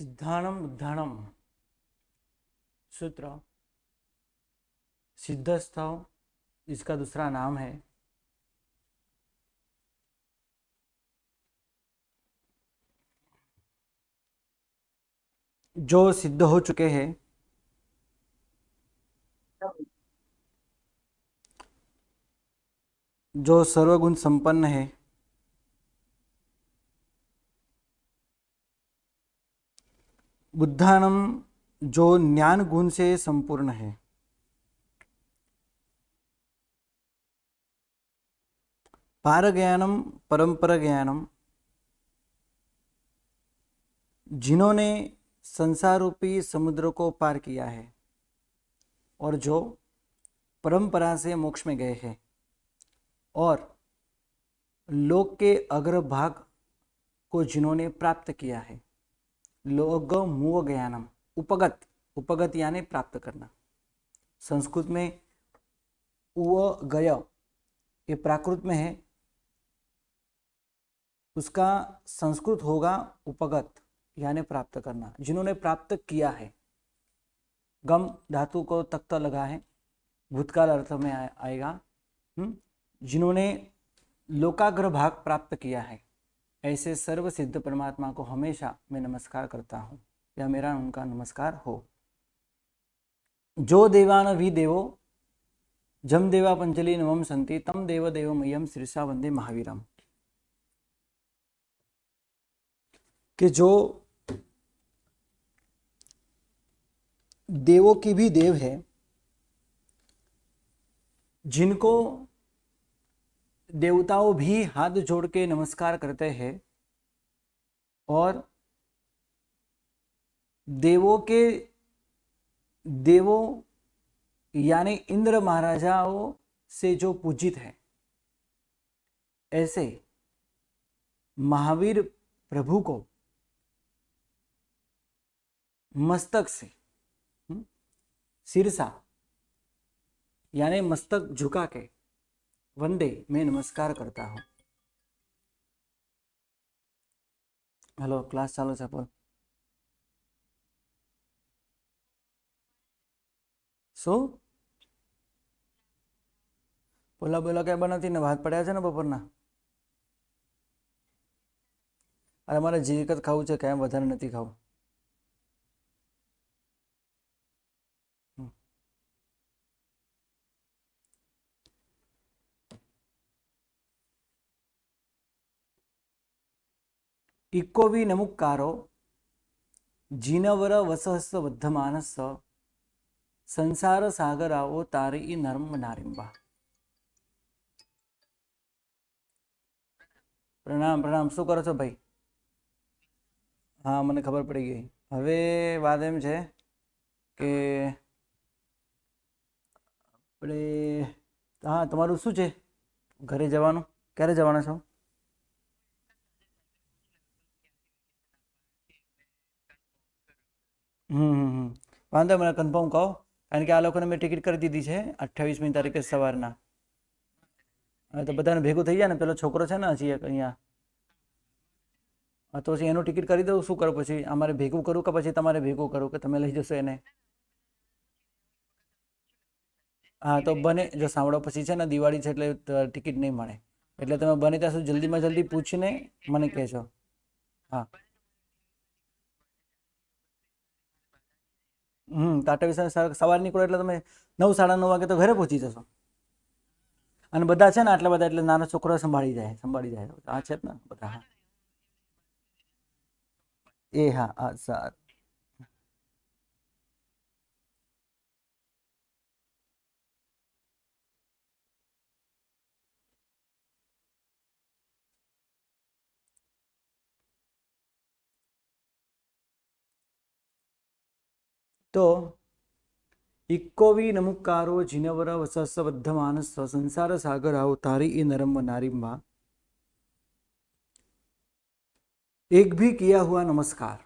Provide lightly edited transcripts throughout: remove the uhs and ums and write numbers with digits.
सिद्धाणम बुद्धाणम सूत्र सिद्धस्थव इसका दूसरा नाम है। जो सिद्ध हो चुके हैं, जो सर्वगुण संपन्न है, बुद्धानम जो ज्ञान गुण से संपूर्ण है, पार ज्ञानम परंपरा ज्ञानम जिन्होंने संसार रूपी समुद्र को पार किया है और जो परंपरा से मोक्ष में गए हैं और लोक के अग्रभाग को जिन्होंने प्राप्त किया है। लोग मुव ज्ञानम उपगत, उपगत यानी प्राप्त करना। संस्कृत में उव गय ये प्राकृत में है, उसका संस्कृत होगा उपगत यानी प्राप्त करना। जिन्होंने प्राप्त किया है, गम धातु को तख्त लगा है, भूतकाल अर्थ में आएगा। जिन्होंने लोकाग्र भाग प्राप्त किया है, ऐसे सर्व सिद्ध परमात्मा को हमेशा मैं नमस्कार करता हूँ या मेरा उनका नमस्कार हो। जो देवान भी देवो जम देवा पंचली नमम संति तम देव देवमयम श्रीसा वंदे महावीरम। कि जो देवों की भी देव है, जिनको देवताओं भी हाथ जोड़ के नमस्कार करते हैं और देवों के देवों यानी इंद्र महाराजाओं से जो पूजित है, ऐसे महावीर प्रभु को मस्तक से सिरसा यानी मस्तक झुका के वंदे मैं नमस्कार करता हूं। हेलो क्लास चालू है बोल। सो बोला बोला क्या बनाती ने भात पड़ा है ना बपोरना। अरे मारे जी वखत खाવું છે કાંઈ વધારે નથી ખાવું। इकोवी नमुक्कारो जीनवर वसहस्व बद्धमानस संसार सागर आओ तारी नर्म नारिंबा। प्रणाम प्रणाम, शू करो छो भाई? हाँ મને ખબર પડી ગઈ। હવે વાત એમ છે કે આપણે હા તમારું શું છે ઘરે જવાનું, ક્યારે જવાના છો? વાંધો મને કન્ફર્મ કહો, કારણ કે આ લોકોને મેં ટિકિટ કરી દીધી છે 28મી તારીખે સવારના। હવે તો બધાને ભેગું થઈ જાય ને, પેલો છોકરો છે ને હજી એક અહીંયા, તો પછી એનું ટિકિટ કરી દઉં। શું કરું પછી? અમારે ભેગું કરું કે પછી તમારે ભેગું કરું કે તમે લઈ જશો એને? હા તો બને, જો સાંભળો પછી છે ને દિવાળી છે એટલે ટિકિટ નહીં મળે, એટલે તમે બને ત્યાં સુધી જલ્દીમાં જલ્દી પૂછીને મને કહેજો। હા ટાટા વિશે સવાર નીકળો એટલે તમે 9 સાડા 9 વાગે તો ઘરે પહોંચી જશો। અને બધા છે ને આટલા બધા, એટલે નાનો છોકરો સંભાળી જાય આ છે ને બધા। હા એ હા હા સારું। तो इक्कोवी नमुक्कारो जिनवर वसस्वबद्ध मानस संसार सागर आओ तारी ई नरम नारिम्बा। एक भी किया हुआ नमस्कार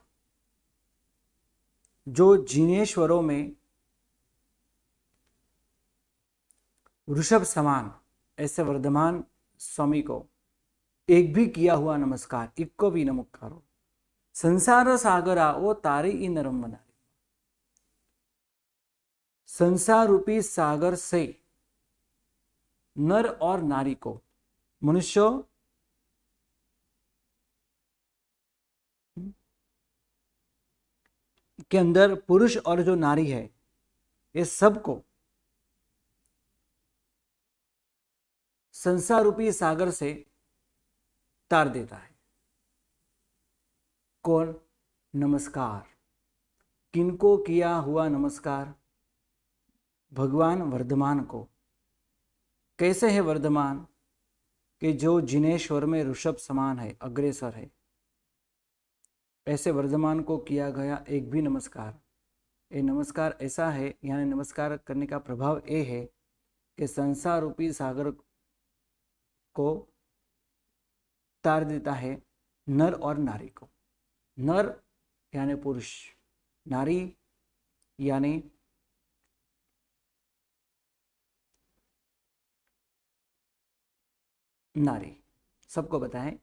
जो जिनेश्वरों में वृषभ समान ऐसे वर्धमान स्वामी को, एक भी किया हुआ नमस्कार इक्कोवी नमुक्कारो संसार सागरा वो तारी ई नरम बना। संसार रूपी सागर से नर और नारी को, मनुष्यों के अंदर पुरुष और जो नारी है, ये सबको संसार रूपी सागर से तार देता है। कौन? नमस्कार। किनको किया हुआ नमस्कार? भगवान वर्धमान को। कैसे है वर्धमान? कि जो जिनेश्वर में ऋषभ समान है, अग्रेसर है, ऐसे वर्धमान को किया गया एक भी नमस्कार। ये नमस्कार ऐसा है, यानी नमस्कार करने का प्रभाव ये है कि संसार रूपी सागर को तार देता है नर और नारी को। नर यानी पुरुष, नारी यानी नारी, सबको बताएं।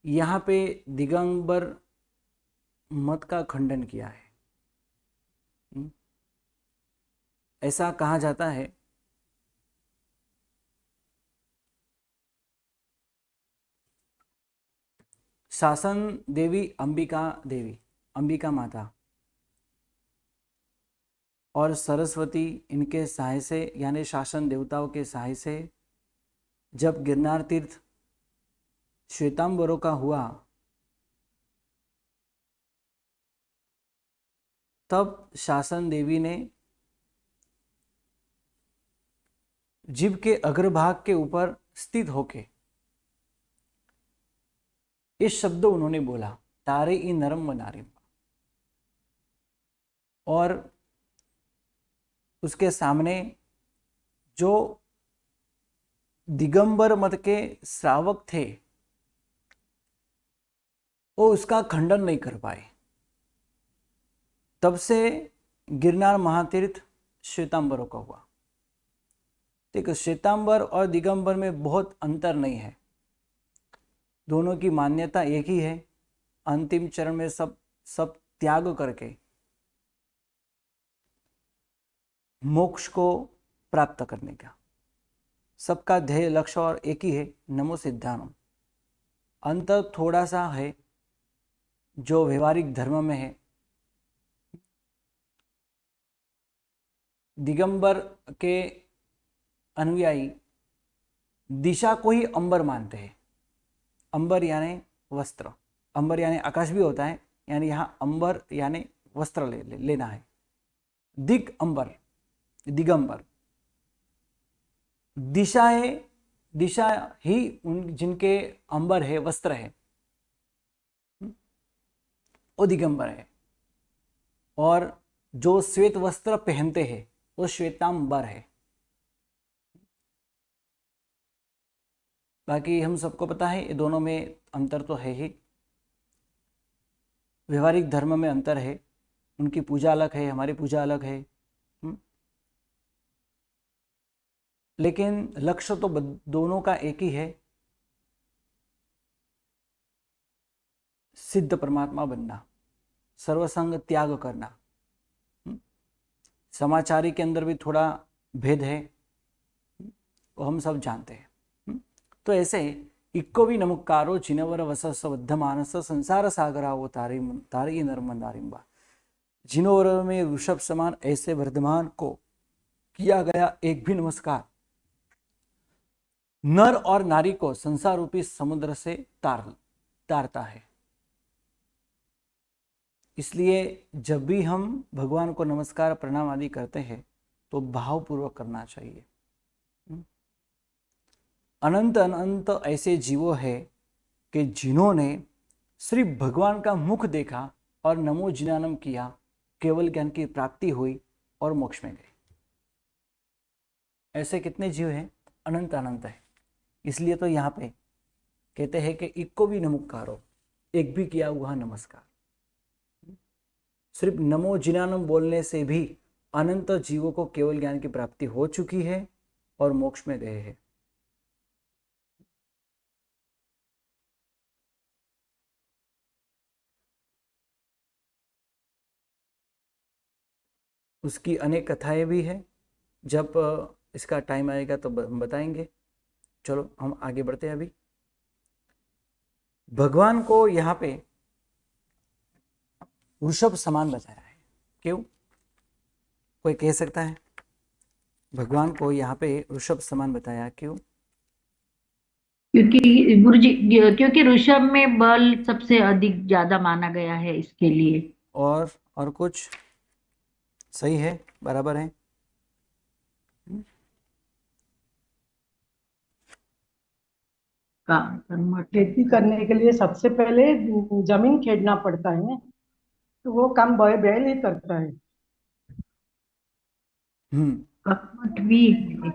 यहाँ पे दिगंबर मत का खंडन किया है। ऐसा कहा जाता है शासन देवी देवी, अंबिका माता और सरस्वती इनके सहाय से, यानी शासन देवताओं के सहाय से जब गिरनार तीर्थ श्वेतांबरों का हुआ, तब शासन देवी ने जीभ के अग्रभाग के ऊपर स्थित होके इस शब्द उन्होंने बोला, तारे ई नरम व नारी। और उसके सामने जो दिगंबर मत के श्रावक थे वो उसका खंडन नहीं कर पाए। तब से गिरनार महातीर्थ श्वेतांबरों का हुआ। ठीक है, श्वेतांबर और दिगंबर में बहुत अंतर नहीं है, दोनों की मान्यता एक ही है। अंतिम चरण में सब त्याग करके मोक्ष को प्राप्त करने का सबका ध्येय लक्ष्य और एक ही है, नमो सिद्धानम। अंतर थोड़ा सा है जो व्यवहारिक धर्म में है। दिगंबर के अनुयायी दिशा को ही अंबर मानते हैं। अंबर यानी वस्त्र, अंबर यानी आकाश भी होता है, यानी यहाँ अंबर यानी वस्त्र लेना है। दिगंबर, दिगंबर दिशा है, दिशा ही उन जिनके अंबर है, वस्त्र है, वो दिगंबर है। और जो श्वेत वस्त्र पहनते हैं वो श्वेतांबर है। बाकी हम सबको पता है ये दोनों में अंतर तो है ही, व्यवहारिक धर्म में अंतर है, उनकी पूजा अलग है, हमारी पूजा अलग है। लेकिन लक्ष्य तो दोनों का एक ही है, सिद्ध परमात्मा बनना, सर्वसंग त्याग करना। समाचारी के अंदर भी थोड़ा भेद है, वो हम सब जानते हैं। तो ऐसे इक्को भी नमुक्कारो जिनवर वसस वद्धमानस संसार सागरा वो तारी नर्मदारिंबा। जिनवर में ऋषभ समान ऐसे वर्धमान को किया गया एक भी नमस्कार नर और नारी को संसार रूपी समुद्र से तारता है। इसलिए जब भी हम भगवान को नमस्कार प्रणाम आदि करते हैं तो भावपूर्वक करना चाहिए। अनंत अनंत ऐसे जीवों हैं कि जिन्होंने सिर्फ भगवान का मुख देखा और नमो जिनानम किया, केवल ज्ञान की प्राप्ति हुई और मोक्ष में गए। ऐसे कितने जीव हैं? अनंत अनंत है। इसलिए तो यहाँ पे कहते हैं कि इक्को भी नमुक्कारो, एक भी किया हुआ नमस्कार। सिर्फ नमो जिनानम बोलने से भी अनंत जीवों को केवल ज्ञान की प्राप्ति हो चुकी है और मोक्ष में गए हैं। उसकी अनेक कथाएं भी है, जब इसका टाइम आएगा तो हम बताएंगे। चलो हम आगे बढ़ते हैं। अभी भगवान को यहाँ पे वृषभ समान बताया है। क्यों? कोई कह सकता है? भगवान को यहाँ पे वृषभ समान बताया क्यों? क्योंकि गुरुजी, क्योंकि ऋषभ में बल सबसे अधिक ज्यादा माना गया है इसके लिए। और कुछ? सही है, बराबर है। काम कर्म खेती करने के लिए सबसे पहले जमीन खेदना पड़ता है ना, तो वो काम बैल ही करता है। कर्मठ भी है।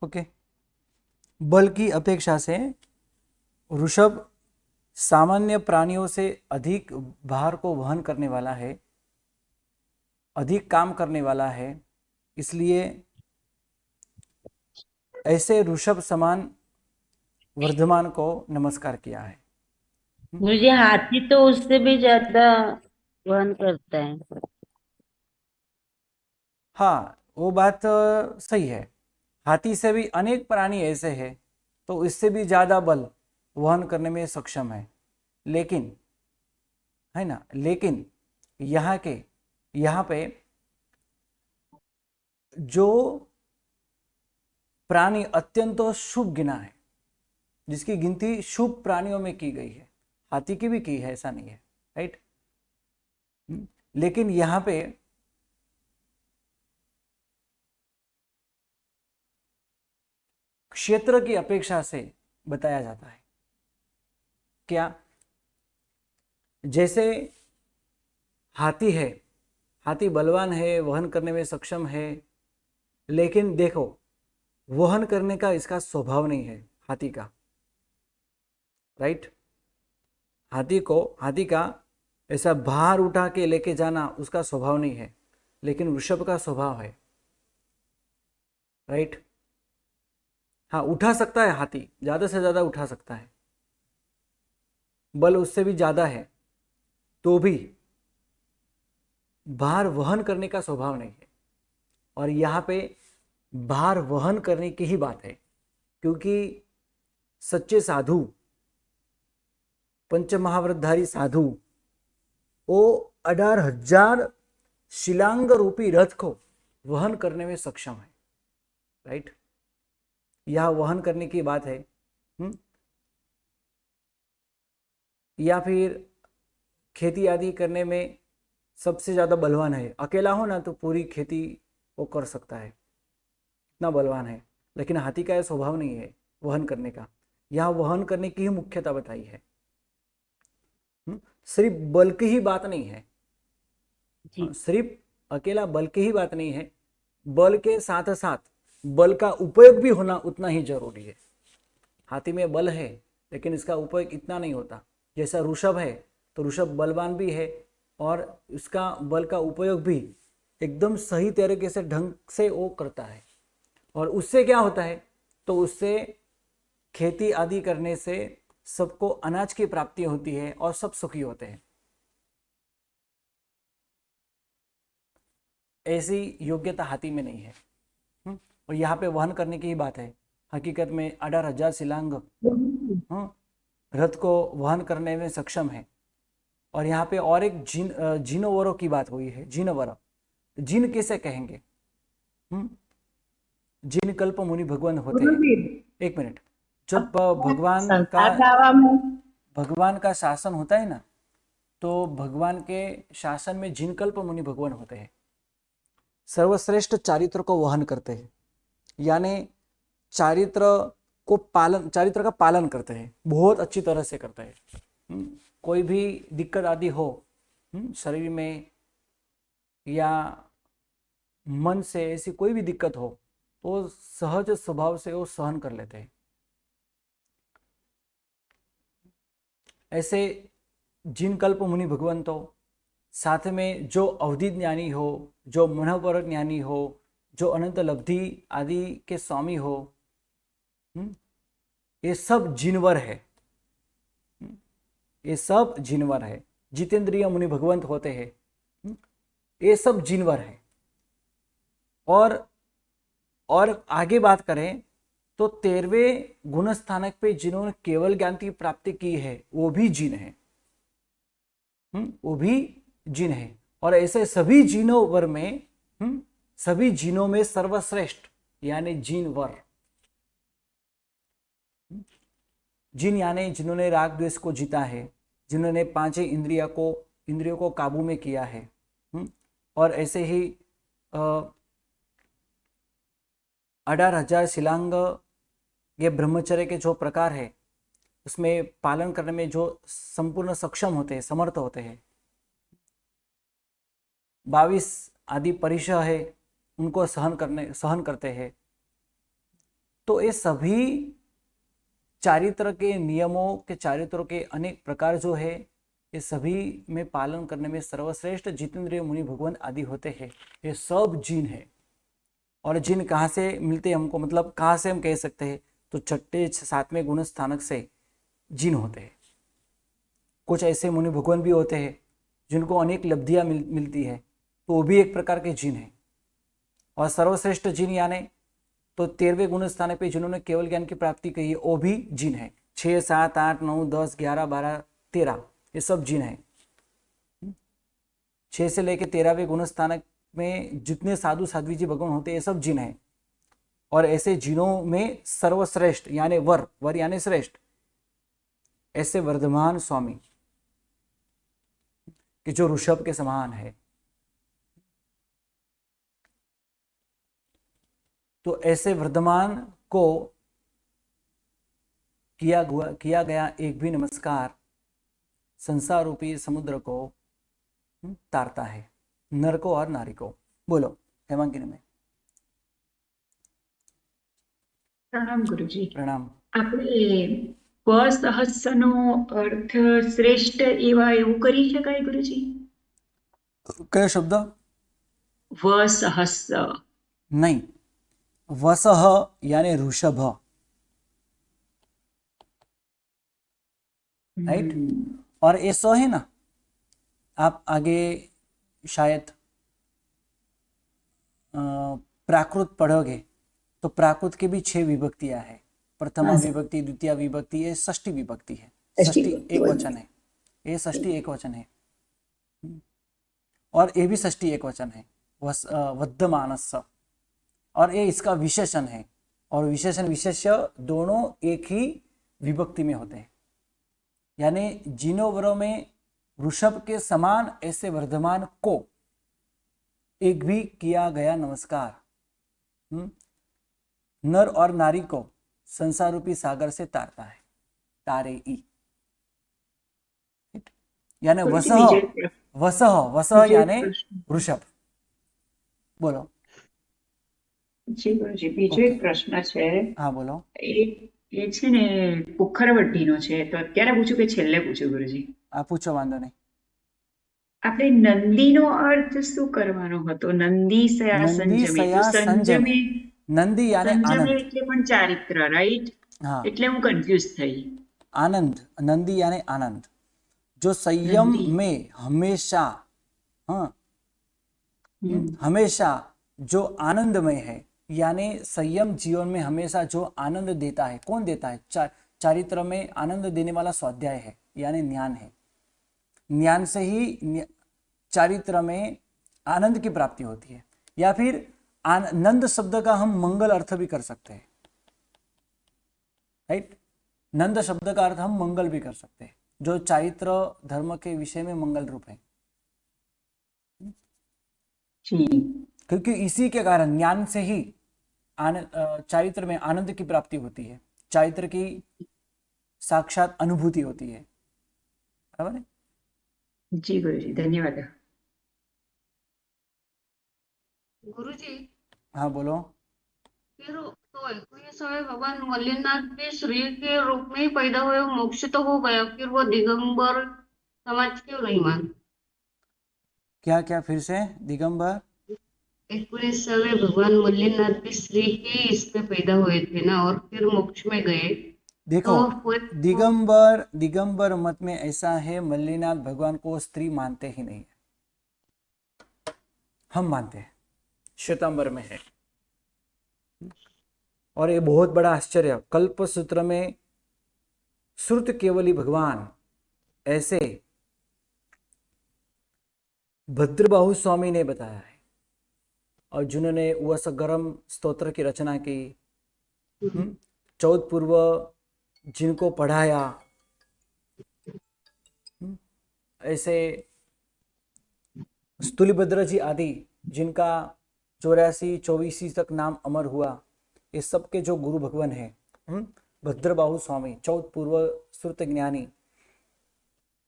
ओके। बल की अपेक्षा से वृषभ सामान्य प्राणियों से अधिक भार को वहन करने वाला है, अधिक काम करने वाला है, इसलिए ऐसे वृषभ समान वर्धमान को नमस्कार किया है। मुझे हाथी तो उससे भी ज्यादा वहन करता है। हाँ, वो बात सही है। हाथी से भी अनेक प्राणी ऐसे हैं तो इससे भी ज्यादा बल वहन करने में सक्षम है, लेकिन है ना, लेकिन यहाँ पे जो प्राणी अत्यंत शुभ गिना है, जिसकी गिनती शुभ प्राणियों में की गई है, हाथी की भी की है, ऐसा नहीं है, राइट। लेकिन यहाँ पे क्षेत्र की अपेक्षा से बताया जाता है। क्या? जैसे हाथी है, हाथी बलवान है, वहन करने में सक्षम है, लेकिन देखो वहन करने का इसका स्वभाव नहीं है हाथी का, राइट। हाथी का ऐसा भार उठा के लेके जाना उसका स्वभाव नहीं है, लेकिन वृषभ का स्वभाव है, राइट। हाँ, उठा सकता है हाथी, ज्यादा से ज्यादा उठा सकता है, बल उससे भी ज्यादा है, तो भी भार वहन करने का स्वभाव नहीं है। और यहाँ पे भार वहन करने की ही बात है, क्योंकि सच्चे साधु, पंचमहाव्रतधारी साधु, वो 18,000 शिलांग रूपी रथ को वहन करने में सक्षम है, राइट। यह वहन करने की बात है। या फिर खेती आदि करने में सबसे ज्यादा बलवान है, अकेला हो ना तो पूरी खेती वो कर सकता है, इतना बलवान है। लेकिन हाथी का यह स्वभाव नहीं है वहन करने का, यहाँ वहन करने की ही मुख्यता बताई है। सिर्फ बल की ही बात नहीं है, सिर्फ अकेला बल की ही बात नहीं है, बल के साथ साथ बल का उपयोग भी होना उतना ही जरूरी है। हाथी में बल है लेकिन इसका उपयोग इतना नहीं होता। जैसा ऋषभ है तो ऋषभ बलवान भी है और उसका बल का उपयोग भी एकदम सही तरीके से ढंग से वो करता है, और उससे क्या होता है, तो उससे खेती आदि करने से सबको अनाज की प्राप्ति होती है और सब सुखी होते हैं। ऐसी योग्यता हाथी में नहीं है। और यहाँ पे वहन करने की ही बात है। हकीकत में 18,000 शिलांग रथ को वहन करने में सक्षम है। और यहाँ पे और एक जिनवरों की बात हुई है। जिनवर, जिन किसे कहेंगे? जिन कल्प मुनि भगवान होते हैं। एक मिनट, जब भगवान का शासन होता है ना, तो भगवान के शासन में जिनकल्प मुनि भगवान होते हैं, सर्वश्रेष्ठ चारित्र को वहन करते हैं, यानी चारित्र का पालन करते हैं, बहुत अच्छी तरह से करते हैं। कोई भी दिक्कत आदि हो शरीर में या मन से, ऐसी कोई भी दिक्कत हो तो सहज स्वभाव से वो सहन कर लेते हैं। ऐसे जिन कल्प मुनि भगवान तो साथ में जो अवधि ज्ञानी हो, जो मनोपर ज्ञानी हो, जो अनंत लब्धि आदि के स्वामी हो, ये सब जिनवर है। ये सब जिनवर है। जितेंद्रिय मुनि भगवंत होते हैं, ये सब जिनवर है। और आगे बात करें तो 13वें गुण स्थानक पे जिन्होंने केवल ज्ञान की प्राप्ति की है वो भी जिन है, वो भी जिन है। और ऐसे सभी जिनों वर में, सभी जिनों में सर्वश्रेष्ठ यानी जिनवर, जिन यानी जिन्होंने राग द्वेष को जीता है, जिन्होंने पांचों इंद्रियों को काबू में किया है। और ऐसे ही 18,000 शिलांग ये ब्रह्मचर्य के जो प्रकार है उसमें पालन करने में जो संपूर्ण सक्षम होते हैं, समर्थ होते हैं। 22 आदि परिशह है उनको सहन करते हैं। तो ये सभी चारित्र के नियमों के, चारित्रों के अनेक प्रकार जो है ये सभी में पालन करने में सर्वश्रेष्ठ जितेंद्रिय मुनि भगवान आदि होते हैं। ये सब जिन है। और जिन कहाँ से मिलते हैं हमको, मतलब कहाँ से हम कह सकते हैं तो 6ठे 7वें गुण स्थानक से जिन होते हैं। कुछ ऐसे मुनि भगवान भी होते हैं जिनको अनेक लब्धियां मिलती है, तो वो भी एक प्रकार के जिन है। और सर्वश्रेष्ठ जिन यानी तो 13वें गुण स्थानक पे जिन्होंने केवल ज्ञान की प्राप्ति की है वो भी जिन है। 6, 7, 8, 9, 10, 11, 12, 13 ये सब जिन है। 6 से लेके 13वें गुण स्थानक में जितने साधु साध्वी जी भगवान होते हैं ये सब जिन है। और ऐसे जिनों में सर्वश्रेष्ठ यानी वर यानी श्रेष्ठ ऐसे वर्धमान स्वामी कि जो ऋषभ के समान है। तो ऐसे वर्धमान को किया गया एक भी नमस्कार संसार रूपी समुद्र को तारता है, नर को और नारी को। बोलो हेमांगिनी में। પ્રણામ ગુરુજી. प्रणाम। આપણે વસહસ્સનો અર્થ શ્રેષ્ઠ એવા એવું કરી શકાય ગુરુજી? કયો શબ્દ? વસહસ્સ. नहीं, वसह यानी ऋषभ, राइट। और ये स है ना, आप आगे शायद प्राकृत पढ़ोगे तो प्राकृत की भी 6 विभक्तियां हैं। प्रथमा विभक्ति, द्वितीय विभक्ति, ये षष्ठी विभक्ति है। षष्ठी एक वचन है, ये षष्ठी एक वचन है। और ये भी षष्ठी एक वचन है, वद्धमानस। और ये इसका विशेषण है। और विशेषण विशेष्य दोनों एक ही विभक्ति में होते हैं। यानी जिनोवरों में ऋषभ के समान ऐसे वर्धमान को एक भी किया गया नमस्कार नर और नारी को संसार रूपी सागर से तारता है। तारे ई यानी वसह यानी ऋषभ। बोलो જી ગુરુજી, બીજો એક પ્રશ્ન છે. हाँ बोलो। એ છે ને પુખરવટ્ટીનો છે, તો અત્યારે પૂછું કે છેલ્લે પૂછું ગુરુજી? आप पूछो, वांधो नहीं। આપણે નંદીનો અર્થ શું કરવાનો હતો? નંદી સયા સંજમી. તો સંજમી, नंदी यानी સંજમી आनंद। એટલે પણ ચારિત્ર, રાઈટ? हाँ, એટલે હું કન્ફ્યુઝ થઈ. आनंद, नंदी यानी आनंद, जो संयम नंदी। में हमेशा, हाँ हमेशा जो आनंदमय है, यानी संयम जीवन में हमेशा जो आनंद देता है। कौन देता है? चारित्र में आनंद देने वाला स्वाध्याय है, यानी ज्ञान है। ज्ञान से ही चारित्र में आनंद की प्राप्ति होती है। या फिर आनंद शब्द का हम मंगल अर्थ भी कर सकते हैं, राइट। नंद शब्द का अर्थ हम मंगल भी कर सकते हैं, जो चारित्र धर्म के विषय में मंगल रूप है। જી. क्योंकि इसी के कारण ज्ञान से ही चारित्र में आनंद की प्राप्ति होती है, चारित्र की साक्षात अनुभूति होती है। बराबर है? જી ગુરુજી, ધન્યવાદ. गुरुजी, हाँ बोलो। फिर तो 21वें भगवान मल्लिनाथ भी श्री के रूप में ही पैदा हुए, मोक्ष तो हो गया, फिर वो दिगंबर समाज क्यों नहीं मान? क्या क्या फिर से? दिगंबर 21वें भगवान मल्लिनाथ भी श्री के इसमें पैदा हुए थे ना, और फिर मोक्ष में गए, देखो, तो पूरे दिगंबर मत में ऐसा है, मल्लीनाथ भगवान को स्त्री मानते ही नहीं है, हम मानते हैं, श्वेतांबर में है। और ये बहुत बड़ा आश्चर्य, कल्प सूत्र में श्रुत केवली भगवान ऐसे भद्रबाहु स्वामी ने बताया है, और जिन्होंने वसगरम स्तोत्र की रचना की, चौथ पूर्व जिनको पढ़ाया, ऐसे स्तुलिभद्र जी आदि जिनका 84-24 तक नाम अमर हुआ, ये सब के जो गुरु भगवान है, भद्रबाहु स्वामी चौथ पूर्व श्रुत ज्ञानी,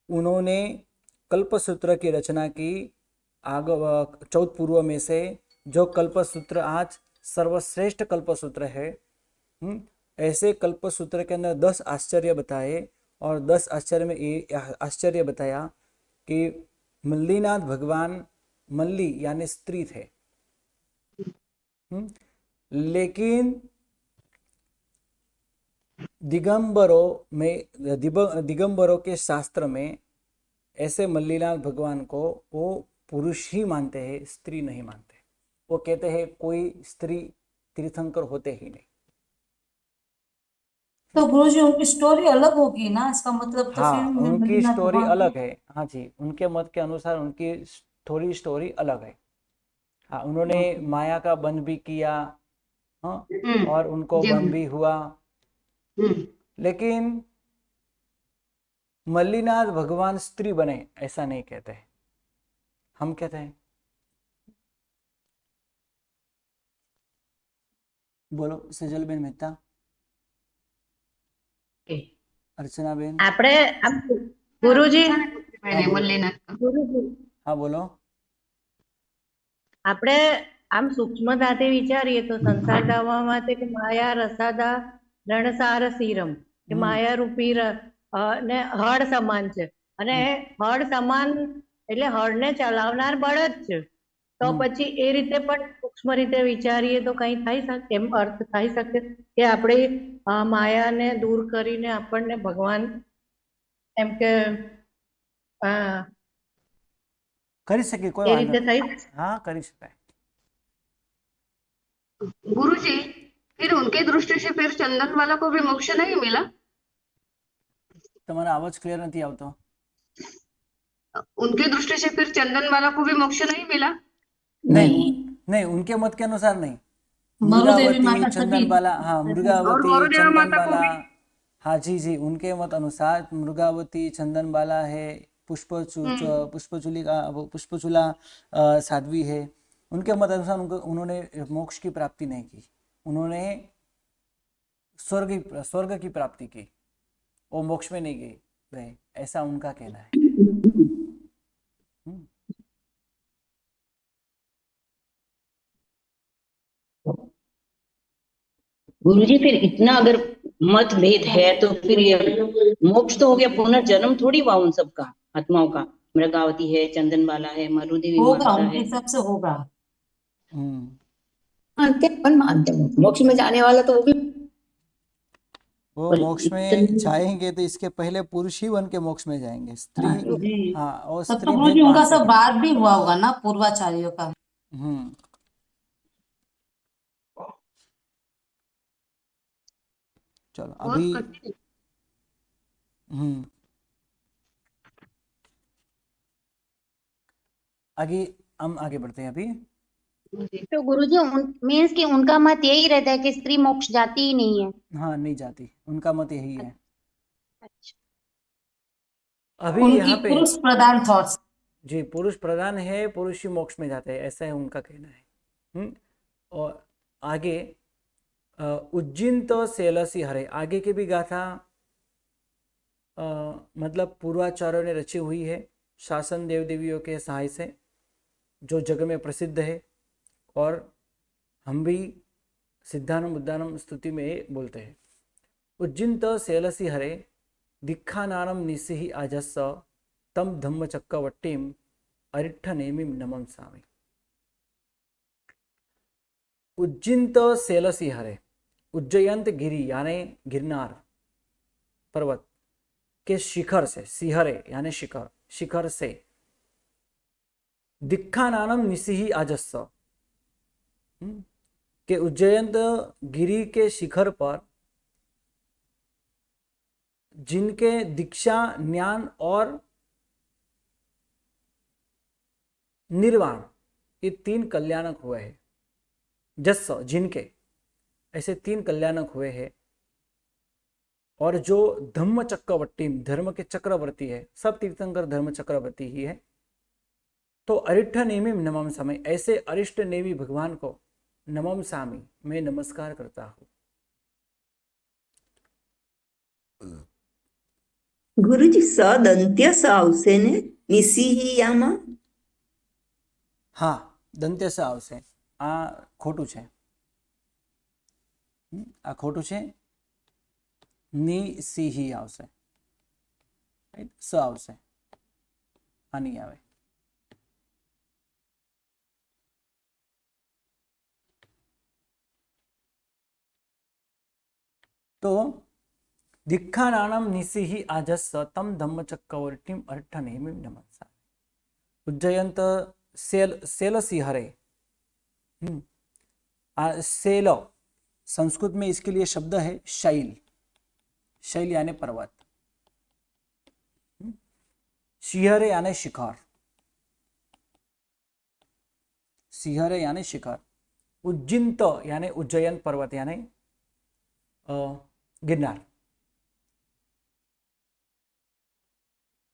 उन्होंने कल्पसूत्र की रचना की। चौथ पूर्व में से जो कल्पसूत्र आज सर्वश्रेष्ठ कल्पसूत्र है, ऐसे कल्पसूत्र के अंदर 10 आश्चर्य बताए, और 10 आश्चर्य में ये आश्चर्य बताया कि मल्लीनाथ भगवान मल्ली यानी स्त्री थे, लेकिन दिगंबरों के शास्त्र में ऐसे मल्लीनाथ भगवान को वो पुरुष ही मानते हैं, स्त्री नहीं मानते। वो कहते हैं कोई स्त्री तीर्थंकर होते ही नहीं। तो गुरुजी उनकी स्टोरी अलग होगी ना, इसका मतलब तो हाँ, फिर उनकी मल्लीनाथ स्टोरी भगवान अलग है। हाँ जी, उनके मत के अनुसार उनकी थोड़ी स्टोरी अलग है। हाँ, उन्होंने माया का बंध भी किया, हाँ, और उनको जी, बंध भी हुआ, लेकिन मल्लीनाथ भगवान स्त्री बने ऐसा नहीं कहते हैं, हम कहते हैं। बोलो सेजल बेन मेहता, अर्चना बेन। આપણે આમ ગુરુજી मैंने मल्लीनाथ का ગુરુજી हाँ बोलो। આપણે આમ સૂક્ષ્મતાથી વિચારીએ તો સંસાર દાવામાં તે કે માયા રસાદા રણસાર સીરમ કે માયા રૂપી ને હળ સમાન છે, અને હળ સમાન એટલે હળને ચલાવનાર બળદ છે, તો પછી એ રીતે પણ સૂક્ષ્મ રીતે વિચારીએ તો કઈ થઈ શકે, એમ અર્થ થઈ શકે કે આપણે માયાને દૂર કરીને આપણને ભગવાન એમ કે કરી શકે, કોઈ એ વાંધો રીતે નહીં। થઈ हाँ કરી શકાય। गुरुजी, फिर उनके दृष्टि से फिर चंदनवाला को भी मोक्ष नहीं मिला? તમારો અવાજ ક્લિયર નથી આવતો। उनकी दृष्टि से फिर चंदनवाला को भी मोक्ष नहीं मिला? नहीं नहीं, उनके मत के अनुसार नहीं। मरुदेवी मृगावती माता सती चंदनबाला, हाँ और मृगावती मरुदेवा माता को चंदनबाला, भी? हाँ जी जी, उनके मत अनुसार मृगावती चंदनबाला है, पुष्पचूला साध्वी है, उनके मत अनुसार उन्होंने मोक्ष की प्राप्ति नहीं की, उन्होंने स्वर्ग की प्राप्ति की, वो मोक्ष में नहीं गए, ऐसा उनका कहना है। गुरुजी फिर इतना अगर मतभेद है तो फिर ये मोक्ष तो हो गया, पुनर्जन्म थोड़ी हुआ उन सबका, आत्माओं का। मृगावती है, चंदनबाला है, मरुदेवी होगा, माता उनके है। हिसाब से होगा। मानते अपन मानते हैं मोक्ष में जाने वाला, तो वो भी वो मोक्ष में जाएंगे तो इसके पहले पुरुष ही बन के मोक्ष में जाएंगे, स्त्री जी। हाँ, और तब स्त्री तो गुरुजी भेद उनका मानते सब हैं। बात भी हुआ होगा ना पूर्वाचार्यों का। चलो बहुत अभी कठिन। आगे हम आगे बढ़ते हैं अभी। तो गुरुजी मीन्स कि उनका मत यही रहता है कि स्त्री मोक्ष जाती ही नहीं है। हाँ नहीं जाती, उनका मत यही है। अच्छा। अभी उनकी यहाँ पे पुरुष प्रधान थॉट्स। जी, पुरुष प्रधान है, पुरुष ही मोक्ष में जाते हैं, ऐसा है उनका कहना है। और आगे उज्जीन तो सेलसी हरे, आगे की भी गाथा मतलब पूर्वाचार्यों ने रची हुई है, शासन देव देवियों के सहाय से, जो जग में प्रसिद्ध है, और हम भी सिद्धानम उद्दानम स्तुति में बोलते हैं। उज्जिंत सेलसी हरे दिक्खानानम निसिहि आजस्स तम धम्म चक्कवट्टीम अरिट्ठ नेमिम नमम सामी। उज्जिंत सेलसी हरे, उज्जयंत गिरी यानी गिरनार, पर्वत के शिखर से, सिहरे यानी शिखर, शिखर से दिक्खानानम निसिहि आजस्स, के उज्जयंत गिरी के शिखर पर जिनके दीक्षा, ज्ञान और निर्वाण ये 3 कल्याणक हुए हैं। जस्स जिनके, ऐसे 3 कल्याणक हुए हैं। और जो धम्म चक्रवर्ती, धर्म के चक्रवर्ती है, सब तीर्थंकर धर्म चक्रवर्ती ही है। तो अरिष्ठ नेमी नमम सामी, ऐसे अरिष्ट नेमी भगवान को नमम सामी, मैं नमस्कार करता हूं। ગુરુજી સદંત્ય સ આવશે ને નિસિહિ આમાં? હા, દંત્ય સ આવશે, આ ખોટું છે, આ ખોટું છે, નિસિહિ આવશે, રાઈટ, સ આવશે, આ નહીં આવે। तो दिक्खानानम निसिहि आजस्स तम धम्मचक्रवर्तीम अर्थनेमिं नमस्सा, उज्जयंत सेलसिहरे। सेल संस्कृत में इसके लिए शब्द है शैल, शैल यानी पर्वत, सिहरे यानी शिखर, सिहरे यानी शिखर, उज्जिंत यानी उज्जयन पर्वत यानी गिरनार,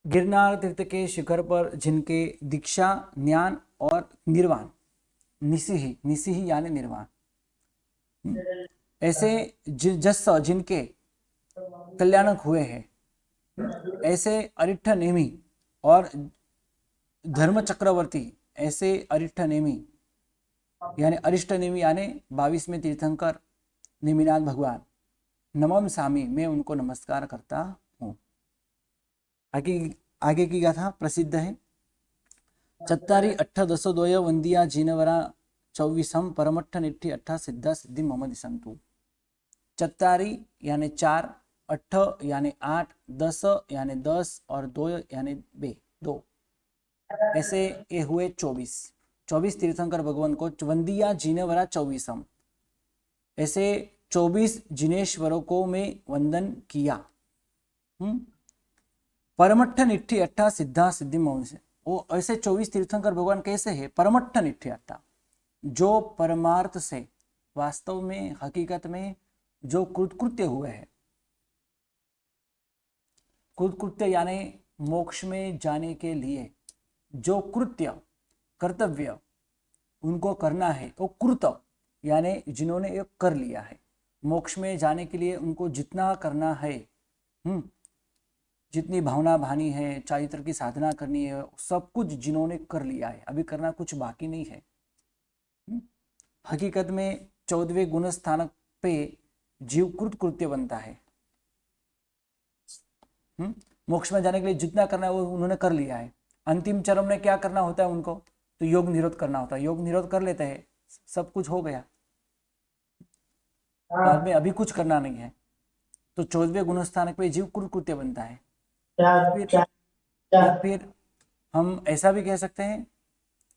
गिरनार तीर्थ के शिखर पर जिनके दीक्षा, ज्ञान और निर्वाण, निसिहि, निसिहि यानी निर्वाण, ऐसे जस्स जिनके कल्याणक हुए हैं, ऐसे अरिष्ठ नेमी और धर्म चक्रवर्ती, ऐसे अरिष्ठ नेमी यानी अरिष्ट नेमी यानी 22वें तीर्थंकर नेमिनाथ भगवान, नमम सामी, मैं उनको नमस्कार करता हूँ। आगे की गाथा प्रसिद्ध है। चत्तारी अट्ठ दसो द्वय वंदिया जीनवरा 24 परमट्ठ निट्ठी अट्ठा सिद्धा सिद्धि मम दिसंतु। चत्तारी यानी 4, 8 यानी 8, 10 यानी 10 और 2 यानी 2, ऐसे ये हुए 24 तीर्थंकर भगवान को वंदिया जीनवरा 24, ऐसे 24 जिनेश्वरों को मैं वंदन किया। परमट्ठ निट्ठी अट्ठा सिद्धा सिद्धि मौन से, वो ऐसे 24 तीर्थंकर भगवान कैसे है? परमट्ठ निट्ठी अट्ठा, जो परमार्थ से, वास्तव में, हकीकत में जो कृतकृत्य हुए हैं। कृतकृत्य यानी मोक्ष में जाने के लिए जो कृत्य, कर्तव्य उनको करना है, वो कृत यानी जिन्होंने ये कर लिया है। मोक्ष में जाने के लिए उनको जितना करना है, जितनी भावना भानी है, चारित्र की साधना करनी है, सब कुछ जिन्होंने कर लिया है, अभी करना कुछ बाकी नहीं है। हकीकत में 14वें गुण स्थानक पे जीव कृतकृत्य बनता है। मोक्ष में जाने के लिए जितना करना है वो उन्होंने कर लिया है। अंतिम चरण में क्या करना होता है उनको? तो योग निरोध करना होता है। योग निरोध कर लेते हैं, सब कुछ हो गया, बाद में अभी कुछ करना नहीं है, तो 14वें गुण स्थानक पे जीव कृतकृत्य बनता है। फिर हम ऐसा भी कह सकते हैं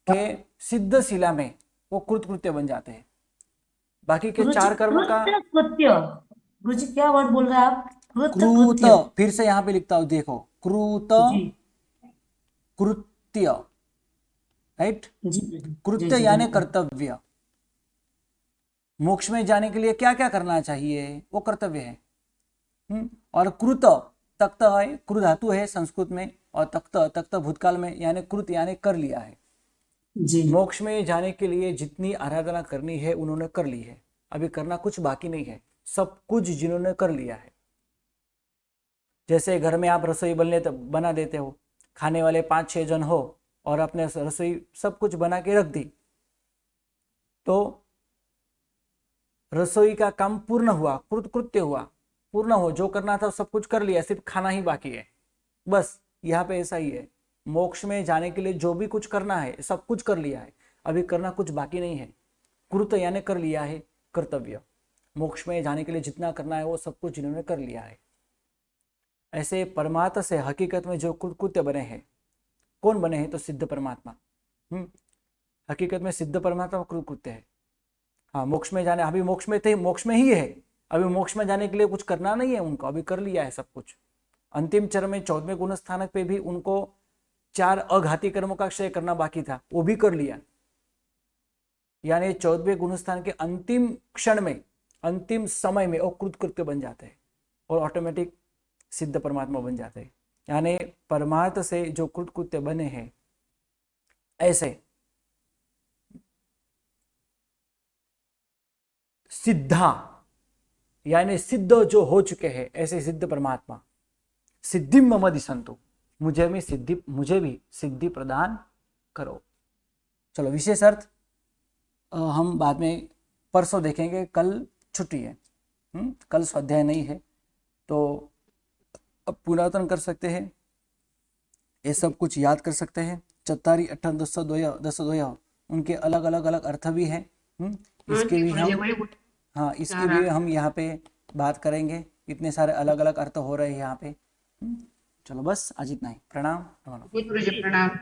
कि सिद्ध शिला में वो कृतकृत्य बन जाते हैं। बाकी के 4 कर्म का गुरुजी क्या वर्ड बोल रहे हैं आप? कृत, फिर से यहाँ पे लिखता हूं, देखो, कृत्य, राइट, कृत्य यानी कर्तव्य। मोक्ष में जाने के लिए क्या क्या करना चाहिए, वो कर्तव्य है। और कृत, तक्त है, कृ धातु है संस्कृत में, और तक्त भूतकाल में, यानी कृत यानी कर लिया है। मोक्ष में जाने के लिए जितनी आराधना करनी है उन्होंने कर ली है, अभी करना कुछ बाकी नहीं है, सब कुछ जिन्होंने कर लिया है। जैसे घर में आप रसोई बना देते हो, खाने वाले 5-6 जन हो और अपने रसोई सब कुछ बना के रख दी, तो रसोई का काम पूर्ण हुआ, कृतकृत्य हुआ, पूर्ण हो, जो करना था सब कुछ कर लिया, सिर्फ खाना ही बाकी है। बस यहाँ पे ऐसा ही है, मोक्ष में जाने के लिए जो भी कुछ करना है सब कुछ कर लिया है, अभी करना कुछ बाकी नहीं है। कृत यानी कर लिया है, कर्तव्य। मोक्ष में जाने के लिए जितना करना है वो सब कुछ जिन्होंने कर लिया है। ऐसे परमात्मा से हकीकत में जो कृत्य बने हैं, कौन बने हैं? तो सिद्ध परमात्मा। हकीकत में सिद्ध परमात्मा कृत्य है। हाँ, मोक्ष में जाने, अभी मोक्ष में थे, मोक्ष में ही है, अभी मोक्ष में जाने के लिए कुछ करना नहीं है उनको, अभी कर लिया है सब कुछ। अंतिम चरण में 14वें गुण स्थानक पे भी उनको 4 अघाती कर्मों का क्षय करना बाकी था, वो भी कर लिया। यानी 14वें गुण स्थान के अंतिम क्षण में, अंतिम समय में वो कृतकृत्य बन जाते हैं और ऑटोमेटिक सिद्ध परमात्मा बन जाते हैं। यानी परमार्थ से जो कृतकृत्य बने हैं, ऐसे सिद्धा यानी सिद्ध जो हो चुके हैं, ऐसे सिद्ध परमात्मा सिद्धि मम दिशंतु, मुझे भी सिद्धि प्रदान करो। चलो, विशेष अर्थ हम बाद में परसों देखेंगे, कल छुट्टी है, कल स्वाध्याय नहीं है, तो अब पुनरावृत्तन कर सकते हैं, ये सब कुछ याद कर सकते हैं। 4 8 10 उनके अलग अलग अर्थ भी हैं। इसके भी हम यहाँ पे बात करेंगे, इतने सारे अलग अलग अर्थ हो रहे हैं यहाँ पे। चलो बस आज इतना ही। प्रणाम। गुरुजी प्रणाम।